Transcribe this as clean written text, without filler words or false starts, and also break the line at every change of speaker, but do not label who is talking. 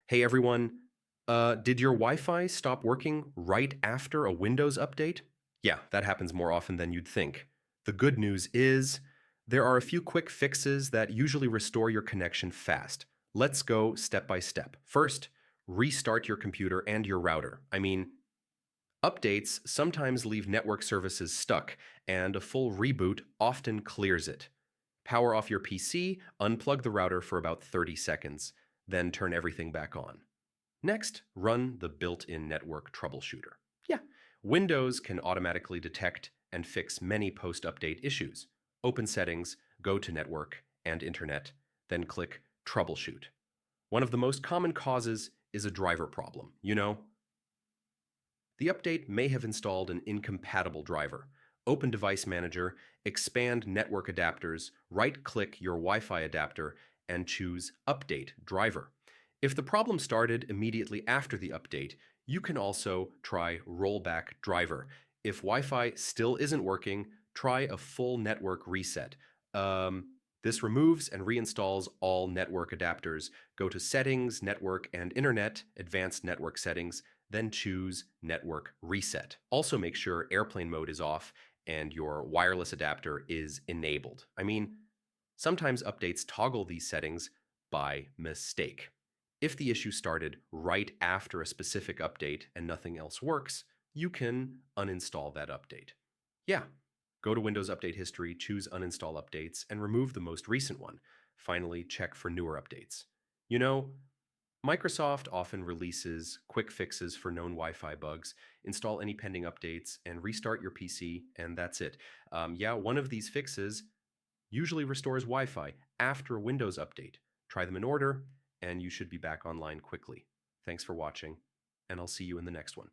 Hey everyone, did your Wi-Fi stop working right after a Windows update? Yeah, that happens more often than you'd think. The good news is there are a few quick fixes that usually restore your connection fast. Let's go step by step. First, restart your computer and your router. Updates sometimes leave network services stuck, and a full reboot often clears it. Power off your PC, unplug the router for about 30 seconds, then turn everything back on. Next, run the built-in network troubleshooter. Yeah, Windows can automatically detect and fix many post-update issues. Open Settings, go to Network and Internet, then click Troubleshoot. One of the most common causes is a driver problem. The update may have installed an incompatible driver. Open Device Manager, expand Network Adapters, right-click your Wi-Fi adapter, and choose Update Driver. If the problem started immediately after the update, you can also try Rollback Driver. If Wi-Fi still isn't working, try a full network reset. This removes and reinstalls all network adapters. Go to Settings, Network, and Internet, Advanced Network Settings, then choose Network Reset. Also make sure airplane mode is off and your wireless adapter is enabled. Sometimes updates toggle these settings by mistake. If the issue started right after a specific update and nothing else works, you can uninstall that update. Yeah, go to Windows Update History, choose Uninstall Updates, and remove the most recent one. Finally, check for newer updates. You know, Microsoft often releases quick fixes for known Wi-Fi bugs. Install any pending updates and restart your PC, and that's it. One of these fixes usually restores Wi-Fi after a Windows update. Try them in order, and you should be back online quickly. Thanks for watching, and I'll see you in the next one.